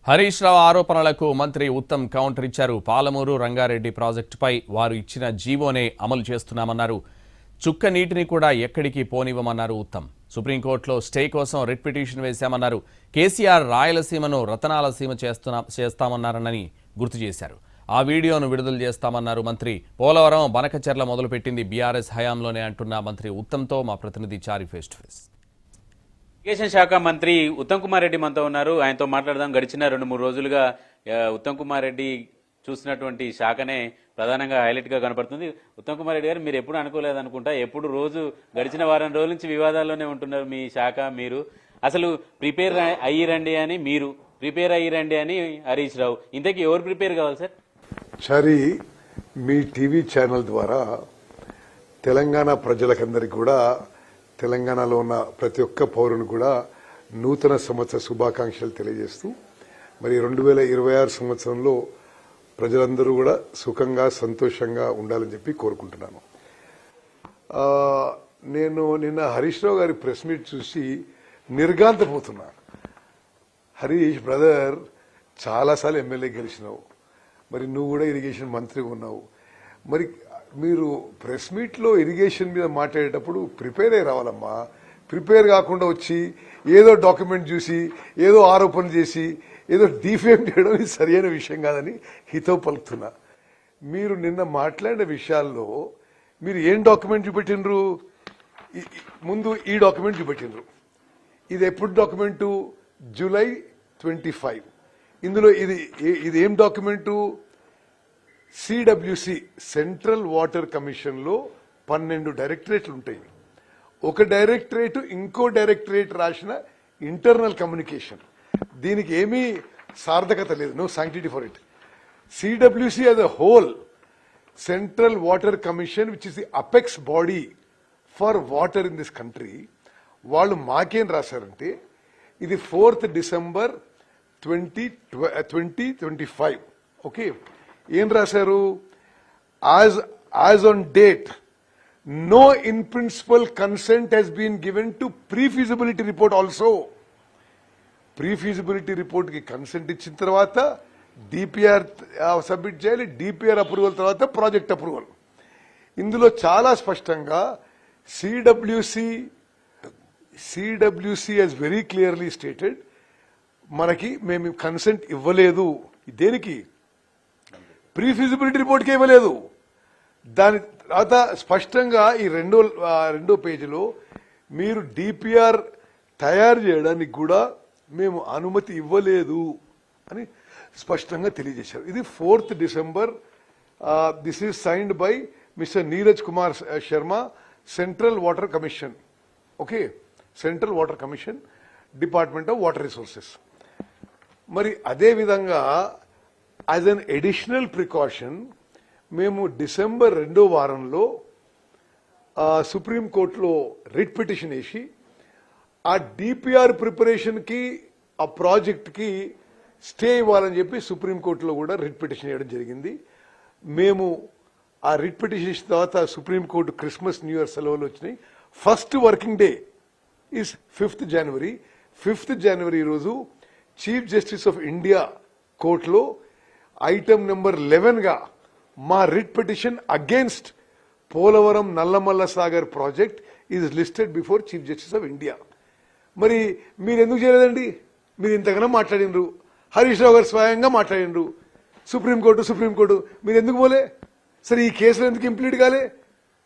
హరీష్ రావు ఆరోపణలకు మంత్రి ఉత్తమ్ కౌంటర్ ఇచ్చారు. పాలమూరు రంగారెడ్డి ప్రాజెక్టుపై వారు ఇచ్చిన జీవోనే అమలు చేస్తున్నామన్నారు. చుక్క నీటిని కూడా ఎక్కడికి పోనివ్వమన్నారు ఉత్తమ్. సుప్రీంకోర్టులో స్టే కోసం రిట్ పిటిషన్ వేశామన్నారు. కేసీఆర్ రాయలసీమను రతనాల సీమ చేస్తామన్నారని గుర్తు చేశారు. ఆ వీడియోను విడుదల చేస్తామన్నారు మంత్రి. పోలవరం బనకచెర్ల మొదలుపెట్టింది బీఆర్ఎస్ హయాంలోనే అంటున్న మంత్రి ఉత్తమ్తో మా ప్రతినిధి చారి ఫేస్ టు ఫేస్. ఇరిగేషన్ శాఖ మంత్రి ఉత్తమ్ కుమార్ రెడ్డి మనతో ఉన్నారు. ఆయనతో మాట్లాడదాం. గడిచిన 2-3 రోజులుగా ఉత్తమ్ కుమార్ రెడ్డి చూసినటువంటి శాఖనే ప్రధానంగా హైలైట్ గా కనపడుతుంది. ఉత్తమ్ కుమార్ రెడ్డి గారు, మీరు ఎప్పుడు అనుకోలేదనుకుంటా, ఎప్పుడు రోజు గడిచిన వారం రోజుల నుంచి వివాదాల్లోనే ఉంటున్నారు మీ శాఖ. మీరు అసలు ప్రిపేర్ అయ్యిరండి అని మీరు, ప్రిపేర్ అయ్యిరండి అని హరీష్ రావు. ఇంతకీ ఎవరు ప్రిపేర్ కావాలి సార్? సరే, మీ టీవీ ఛానల్ ద్వారా తెలంగాణ ప్రజలకందరికీ కూడా, తెలంగాణలో ఉన్న ప్రతి ఒక్క పౌరుని కూడా నూతన సంవత్సర శుభాకాంక్షలు తెలియజేస్తూ, మరి 2026 సంవత్సరంలో ప్రజలందరూ కూడా సుఖంగా సంతోషంగా ఉండాలని చెప్పి కోరుకుంటున్నాను. నేను నిన్న హరీష్ రావు గారి ప్రెస్ మీట్ చూసి నిర్ఘాంతపోతున్నా. హరీష్ బ్రదర్, చాలాసార్లు ఎమ్మెల్యే గెలిచినావు, మరి నువ్వు కూడా ఇరిగేషన్ మంత్రిగా ఉన్నావు. మరి మీరు ప్రెస్ మీట్లో ఇరిగేషన్ మీద మాట్లాడేటప్పుడు ప్రిపేర్ అయ్యి రావాలమ్మా. ప్రిపేర్ కాకుండా వచ్చి ఏదో డాక్యుమెంట్ చూసి ఏదో ఆరోపణ చేసి ఏదో డిఫేమ్ చేయడం ఇది సరైన విషయం కాదని హితవు పలుకుతున్నా. మీరు నిన్న మాట్లాడిన విషయాల్లో మీరు ఏం డాక్యుమెంట్ చూపెట్టినరు? ముందు ఈ డాక్యుమెంట్ చూపెట్టినరు. ఇది ఎప్పుడు డాక్యుమెంటు? జూలై 25. ఇందులో ఇది ఏం document? CWC, central Water commission లో 12 డైరెక్టరేట్లు ఉంటాయి. ఒక డైరెక్టరేట్ ఇంకో డైరెక్టరేట్ రాసిన ఇంటర్నల్ కమ్యూనికేషన్. దీనికి ఏమీ సార్థకత లేదు, no sanctity for it. CWC as a whole, Central Water Commission which is the apex body for water in this country, వాళ్ళు మాకేం రాశారంటే ఇది 4th December 2025. ఓకే, ఏం రాశారు? As on date no in principle consent has been given to pre feasibility report also. Pre feasibility report కి consent ఇచ్చిన తర్వాత DPR submit చేయాలి. డిపిఆర్ అప్రూవల్ తర్వాత ప్రాజెక్ట్ అప్రూవల్. ఇందులో చాలా స్పష్టంగా CWC has very clearly stated, మనకి మేము కన్సెంట్ ఇవ్వలేదు. దేనికి? ప్రీ ఫీజిబిలిటీ రిపోర్ట్కి ఇవ్వలేదు. దాని తర్వాత స్పష్టంగా ఈ రెండో పేజీలో మీరు డిపిఆర్ తయారు చేయడానికి కూడా మేము అనుమతి ఇవ్వలేదు అని స్పష్టంగా తెలియజేశారు. ఇది 4th December. This is signed by mister Neeraj Kumar Sharma, central Water commission. Okay, central Water commission, department of water resources. మరి అదే విధంగా యాజ్ అన్ అడిషనల్ ప్రికాషన్ మేము December 2వ వారంలో సుప్రీంకోర్టులో రిట్ పిటిషన్ వేసి ఆ డిపిఆర్ ప్రిపరేషన్ కి, ఆ ప్రాజెక్ట్ కి స్టే ఇవ్వాలని చెప్పి సుప్రీంకోర్టులో కూడా రిట్ పిటిషన్ వేయడం జరిగింది. మేము ఆ రిట్ పిటిషన్ ఇచ్చిన తర్వాత సుప్రీంకోర్టు క్రిస్మస్ న్యూ ఇయర్ సెలవులు వచ్చినాయి. First working day is 5th January. 5th January రోజు చీఫ్ జస్టిస్ ఆఫ్ ఇండియా కోర్టులో ఐటమ్ నెంబర్ 11 గా మా writ petition against Polavaram Nallamala Sagar project is listed before chief justice of India. మరి మీరు ఎందుకు చేయలేదండి? మీరు ఇంతగానో మాట్లాడినరు, హరీష్ రావు గారు స్వయంగా మాట్లాడినరు. సుప్రీంకోర్టు మీరు ఎందుకు పోలే? సరే, ఈ కేసులో ఎందుకు ఇంప్లీట్ కాలే?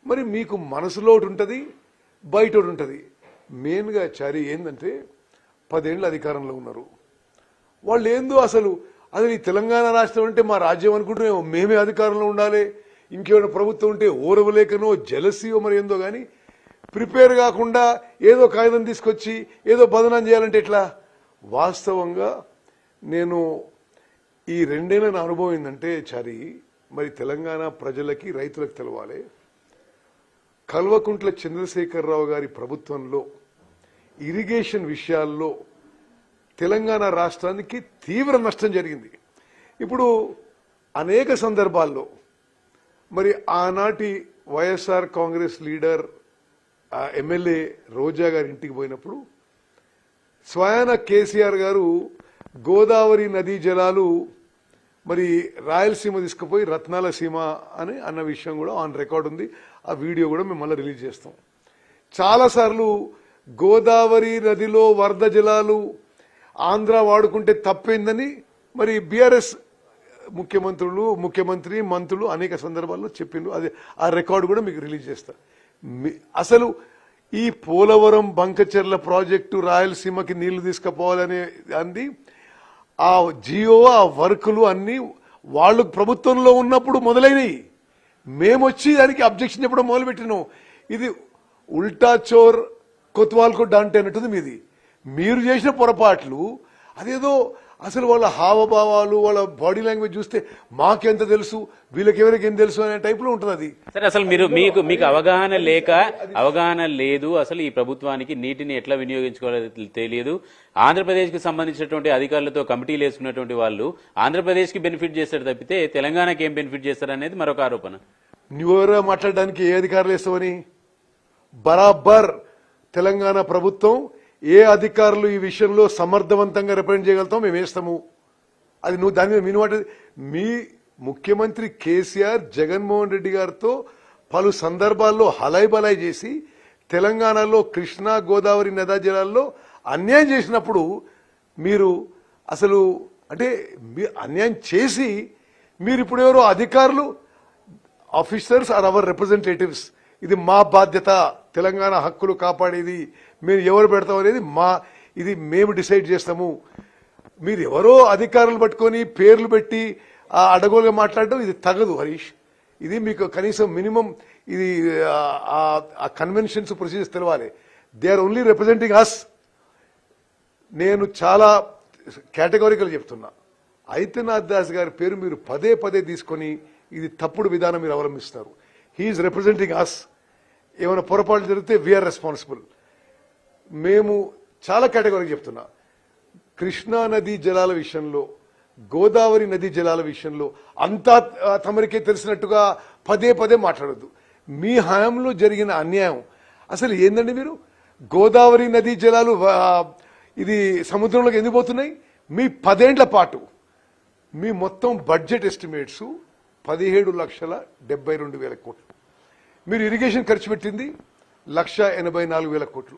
మరి మీకు మనసులో ఒకటి ఉంటుంది, బయట ఒకటి ఉంటుంది. మెయిన్గా చారి ఏంటంటే 10 ఏళ్ళు అధికారంలో ఉన్నారు. వాళ్ళు ఏందో అసలు ఈ తెలంగాణ రాష్ట్రం అంటే మా రాజ్యం అనుకుంటే మేమే అధికారంలో ఉండాలి, ఇంకేమైనా ప్రభుత్వం ఉంటే ఓరవలేకనో జలసీయో మరి ఏందో, కానీ ప్రిపేర్ కాకుండా ఏదో కాగితం తీసుకొచ్చి ఏదో బదనాం చేయాలంటే ఎట్లా? వాస్తవంగా నేను ఈ 2 ఏళ్ల నా అనుభవం ఏంటంటే చారి, మరి తెలంగాణ ప్రజలకి, రైతులకు తెలవాలి, కల్వకుంట్ల చంద్రశేఖరరావు గారి ప్రభుత్వంలో ఇరిగేషన్ విషయాల్లో తెలంగాణ రాష్ట్రానికి తీవ్ర నష్టం జరిగింది. ఇప్పుడు అనేక సందర్భాల్లో మరి ఆనాటి వైఎస్ఆర్ కాంగ్రెస్ లీడర్ ఎమ్మెల్యే రోజా గారి ఇంటికి పోయినప్పుడు స్వయాన కేసీఆర్ గారు గోదావరి నదీ జలాలు మరి రాయలసీమ తీసుకుపోయి రత్నాల సీమ అని అన్న విషయం కూడా ఆన్ రికార్డ్ ఉంది. ఆ వీడియో కూడా మేము మళ్ళీ రిలీజ్ చేస్తాం. చాలాసార్లు గోదావరి నదిలో వరద జలాలు ఆంధ్ర వాడుకుంటే తప్పైందని మరి బీఆర్ఎస్ ముఖ్యమంత్రి మంత్రులు అనేక సందర్భాల్లో చెప్పిండ్రు. అది ఆ రికార్డు కూడా మీకు రిలీజ్ చేస్తా. అసలు ఈ పోలవరం బంకచెర్ల ప్రాజెక్టు రాయలసీమకి నీళ్లు తీసుకుపోవాలనే అంది ఆ జియో ఆ వర్కులు అన్ని వాళ్ళు ప్రభుత్వంలో ఉన్నప్పుడు మొదలైనవి. మేమొచ్చి దానికి అబ్జెక్షన్ చెప్పడం మొదలుపెట్టినాం. ఇది ఉల్టా చోర్ కొత్వాల్కో డాంటే అన్నట్టుంది మీది. మీరు చేసిన పొరపాట్లు అదేదో అసలు వాళ్ళ హావభావాలు వాళ్ళ బాడీ లాంగ్వేజ్ చూస్తే మాకెంత తెలుసు వీళ్ళకి ఎవరికి ఏం తెలుసు అనే టైప్లో ఉంటుంది అది. సరే, అసలు మీకు అవగాహన లేదు. అసలు ఈ ప్రభుత్వానికి నీటిని ఎట్లా వినియోగించుకోవాలో తెలియదు. ఆంధ్రప్రదేశ్ కి సంబంధించినటువంటి అధికారులతో కమిటీలు వేసుకున్నటువంటి వాళ్ళు ఆంధ్రప్రదేశ్ కి బెనిఫిట్ చేస్తారు తప్పితే తెలంగాణకి ఏం బెనిఫిట్ చేస్తారు అనేది మరొక ఆరోపణ. నువ్వెవరో మాట్లాడడానికి ఏ అధికారులు వేస్తావని? బరాబర్ తెలంగాణ ప్రభుత్వం ఏ అధికారులు ఈ విషయంలో సమర్థవంతంగా రిప్రజెంట్ చేయగలుగుతాం మేము వేస్తాము. అది నువ్వు దాని మీద మీను మీ ముఖ్యమంత్రి కేసీఆర్ జగన్మోహన్ రెడ్డి గారితో పలు సందర్భాల్లో హలాయి బలాయి చేసి తెలంగాణలో కృష్ణా గోదావరి నదా జలాల్లో అన్యాయం చేసినప్పుడు మీరు అసలు అంటే అన్యాయం చేసి మీరు ఇప్పుడు ఎవరో అధికారులు ఆఫీసర్స్ ఆర్ అవర్ రిప్రజెంటేటివ్స్, ఇది మా బాధ్యత, తెలంగాణ హక్కులు కాపాడేది మేము ఎవరు పెడతాం అనేది ఇది మేము డిసైడ్ చేస్తాము. మీరు ఎవరో అధికారులు పట్టుకొని పేర్లు పెట్టి అడగోలుగా మాట్లాడడం ఇది తగదు హరీష్. ఇది మీకు కనీసం మినిమం ఇది ఆ కన్వెన్షన్స్ ప్రొసీజర్స్ తెలవాలి. దే ఆర్ ఓన్లీ రిప్రజెంటింగ్ అస్. నేను చాలా కేటగారికల్ చెప్తున్నా. ఐతనాథ్ దాస్ గారి పేరు మీరు పదే పదే తీసుకొని ఇది తప్పుడు విధానం మీరు అవలంబిస్తున్నారు. హీఈస్ రిప్రజెంటింగ్ అస్. ఏమైనా పొరపాట్లు జరిగితే వీఆర్ రెస్పాన్సిబుల్. మేము చాలా కేటగిరీకి చెప్తున్నా. కృష్ణా నదీ జలాల విషయంలో గోదావరి నదీ జలాల విషయంలో అంతా తమరికే తెలిసినట్టుగా పదే పదే మాట్లాడొద్దు. మీ హయాంలో జరిగిన అన్యాయం అసలు ఏందండి? మీరు గోదావరి నదీ జలాలు ఇది సముద్రంలోకి ఎందుకు పోతున్నాయి? మీ 10 ఏళ్ల పాటు మీ మొత్తం బడ్జెట్ ఎస్టిమేట్స్ 17,72,000 కోట్లు. మీరు ఇరిగేషన్ ఖర్చు పెట్టింది 1,84,000 కోట్లు.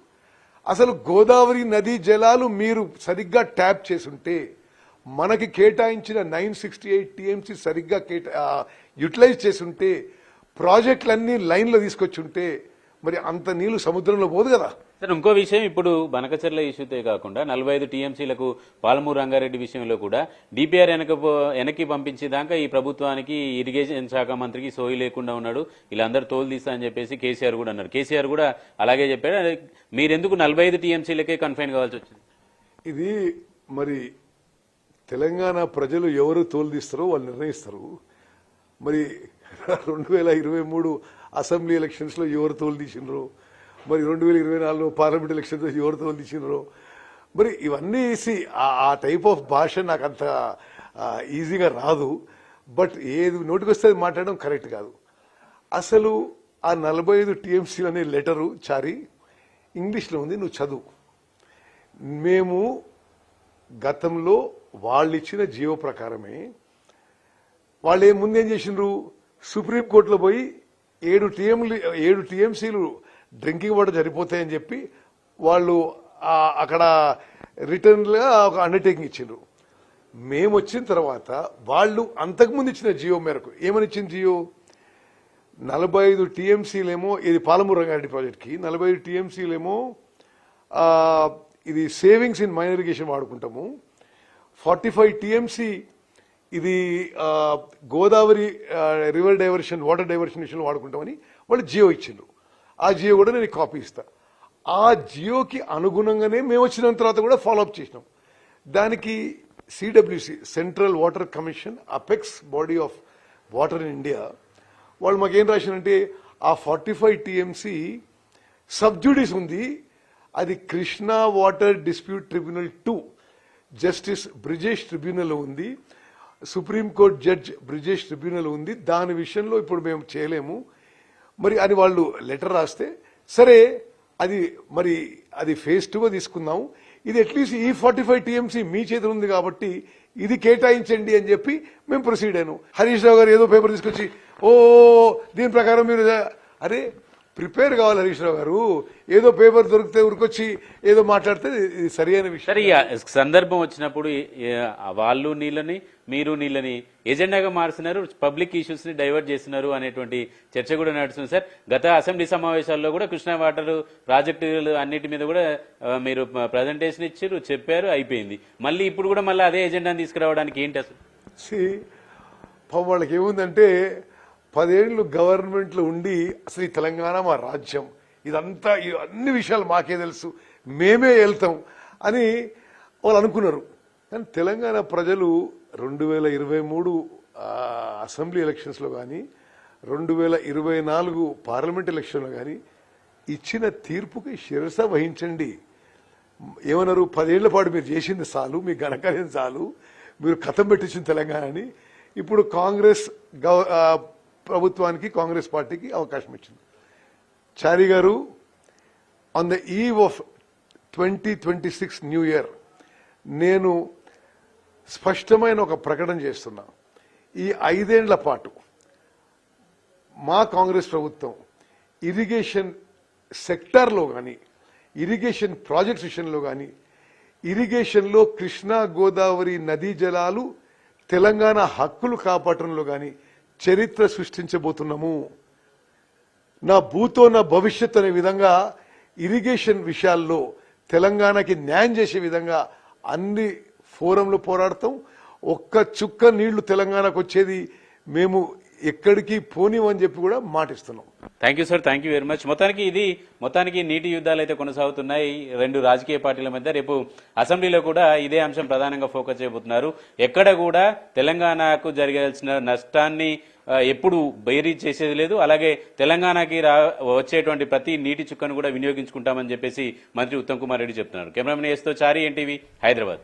అసలు గోదావరి నదీ జలాలు మీరు సరిగ్గా ట్యాప్ చేసుంటే మనకి కేటాయించిన 968 టీఎంసీ సరిగ్గా యూటిలైజ్ చేసుంటే ప్రాజెక్టులన్నీ లైన్లో తీసుకొచ్చుంటే మరి అంత నీళ్లు సముద్రంలో పోదు కదా. సార్, ఇంకో విషయం, ఇప్పుడు బనకచెర్ల ఇష్యూతే కాకుండా 45 టీఎంసీలకు పాలమూరు రంగారెడ్డి విషయంలో కూడా డిపిఆర్ వెనక్కి పంపించేదాకా ఈ ప్రభుత్వానికి ఇరిగేషన్ శాఖ మంత్రికి సోయి లేకుండా ఉన్నాడు, వీళ్ళందరూ తోలు తీస్తా అని చెప్పేసి కేసీఆర్ కూడా అన్నారు. కేసీఆర్ కూడా అలాగే చెప్పాడు. మీరెందుకు 45 టీఎంసీలకే కన్ఫైన్ కావాల్సి వచ్చింది? ఇది మరి తెలంగాణ ప్రజలు ఎవరు తోలు తీస్తారో వాళ్ళు నిర్ణయిస్తారు. మరి 2023 అసెంబ్లీ ఎలక్షన్స్ లో ఎవరు తోలు తీసినరో, మరి 2024 పార్లమెంట్ ఎలక్షన్స్ ఎవరు తోలు తీసినరో, మరి ఇవన్నీ వేసి ఆ టైప్ ఆఫ్ భాష నాకు అంత ఈజీగా రాదు. బట్ ఏది నోటికి వస్తే అది మాట్లాడడం కరెక్ట్ కాదు. అసలు ఆ 45 టీఎంసీ అనే లెటరు చారి ఇంగ్లీష్లో ఉంది, నువ్వు చదువు. మేము గతంలో వాళ్ళు ఇచ్చిన జియో ప్రకారమే వాళ్ళు ముందేం చేసిండ్రు, సుప్రీంకోర్టులో పోయి 7 టీఎంసీలు డ్రింకింగ్ వాటర్ సరిపోతాయని చెప్పి వాళ్ళు అక్కడ రిటర్న్గా ఒక అండర్టేకింగ్ ఇచ్చిండ్రు. మేము వచ్చిన తర్వాత వాళ్ళు అంతకుముందు ఇచ్చిన జియో మేరకు ఏమని ఇచ్చింది జియో, 45 టీఎంసీలేమో ఇది పాలమూరు రంగారెడ్డి ప్రాజెక్ట్కి, 45 టీఎంసీలేమో ఇది సేవింగ్స్ ఇన్ మైనర్ ఇరిగేషన్ వాడుకుంటాము, 45 టీఎంసీ ఇది Godavari river diversion water diversion విషయంలో వాడుకుంటామని వాళ్ళు జియో ఇచ్చిండ్రు. ఆ జియో కూడా నేను కాపీ ఇస్తా. ఆ జియోకి అనుగుణంగానే మేము వచ్చిన తర్వాత కూడా ఫాలోఅప్ చేసినాం. దానికి CWC central Water commission apex body of water in India వాళ్ళు మాకేం రాసినంటే ఆ 45 టీఎంసీ సబ్జుడీస్ ఉంది, అది Krishna water dispute tribunal 2 justice Brijesh tribunal ఉంది, సుప్రీంకోర్టు జడ్జ్ బ్రిజేష్ ట్రిబ్యునల్ ఉంది, దాని విషయంలో ఇప్పుడు మేము చేయలేము మరి అని వాళ్ళు లెటర్ రాస్తే, సరే అది మరి అది ఫేజ్ 2గా తీసుకుందాం, ఇది అట్లీస్ట్ ఈ 45 టీఎంసీ మీ చేతిలో ఉంది కాబట్టి ఇది కేటాయించండి అని చెప్పి మేము ప్రొసీడ్ అయ్యాను. హరీష్ రావు గారు ఏదో పేపర్ తీసుకొచ్చి దీని ప్రకారం మీరు అరే ప్రిపేర్ కావాలి హరీష్ రావు గారు. ఏదో పేపర్ దొరికితే ఉరికొచ్చి ఏదో మాట్లాడితే ఇది సరైన విషయం. సరే, ఈ సందర్భం వచ్చినప్పుడు వాళ్ళు నీళ్ళని మీరు నీళ్ళని ఎజెండాగా మారుస్తున్నారు, పబ్లిక్ ఇష్యూస్ ని డైవర్ట్ చేస్తున్నారు అనేటువంటి చర్చ కూడా నడుస్తుంది సార్. గత అసెంబ్లీ సమావేశాల్లో కూడా కృష్ణా వాటర్ ప్రాజెక్టులు అన్నిటి మీద కూడా మీరు ప్రజెంటేషన్ ఇచ్చారు, చెప్పారు, అయిపోయింది. మళ్ళీ ఇప్పుడు కూడా మళ్ళీ అదే ఎజెండాని తీసుకురావడానికి ఏంటి అసలు? వాళ్ళకి ఏముందంటే 10 ఏళ్ళు గవర్నమెంట్లో ఉండి అసలు ఈ తెలంగాణ మా రాజ్యం, ఇదంతా అన్ని విషయాలు మాకే తెలుసు, మేమే వెళ్తాం అని వాళ్ళు అనుకున్నారు. కానీ తెలంగాణ ప్రజలు 2023 అసెంబ్లీ ఎలక్షన్స్లో కానీ 2024 పార్లమెంట్ ఎలక్షన్లో కానీ ఇచ్చిన తీర్పుకి శిరస వహించండి. ఏమన్నారు, 10 ఏళ్ల పాటు మీరు చేసింది చాలు, మీ ఘనకార్యం చాలు, మీరు కథం పెట్టించిన తెలంగాణని. ఇప్పుడు కాంగ్రెస్ ప్రభుత్వానికి, కాంగ్రెస్ పార్టీకి అవకాశం ఇచ్చింది. చారి గారు, on the eve of 2026 new year నేను స్పష్టమైన ఒక ప్రకటన చేస్తున్నా. ఈ 5 ఏళ్ల పాటు మా కాంగ్రెస్ ప్రభుత్వం ఇరిగేషన్ సెక్టార్లో కానీ, ఇరిగేషన్ ప్రాజెక్ట్స్ విషయంలో కానీ, ఇరిగేషన్లో కృష్ణా గోదావరి నదీ జలాలు తెలంగాణ హక్కులు కాపాడటంలో కానీ చరిత్ర సృష్టించబోతున్నాము. నా భూతో నా భవిష్యత్ అనే విధంగా ఇరిగేషన్ విషయాల్లో తెలంగాణకి న్యాయం చేసే విధంగా అన్ని ఫోరంలో పోరాడతాం. ఒక్క చుక్క నీళ్లు తెలంగాణకు వచ్చేది మేము ఎక్కడికి పోనివని చెప్పి కూడా మాటిస్తున్నాం. Thank you sir, thank you very much. మొత్తానికి నీటి యుద్ధాలు అయితే కొనసాగుతున్నాయి రెండు రాజకీయ పార్టీల మధ్య. రేపు అసెంబ్లీలో కూడా ఇదే అంశం ప్రధానంగా ఫోకస్ చేయబోతున్నారు. ఎక్కడ కూడా తెలంగాణకు జరగాల్సిన నష్టాన్ని ఎప్పుడు బేరీ చేసేది లేదు, అలాగే తెలంగాణకి వచ్చేటువంటి ప్రతి నీటి చుక్కను కూడా వినియోగించుకుంటామని చెప్పేసి మంత్రి ఉత్తమ్ కుమార్ రెడ్డి చెప్తున్నారు. కెమెరామెన్ ఎస్తో చారి, ఎన్టీవీ, హైదరాబాద్.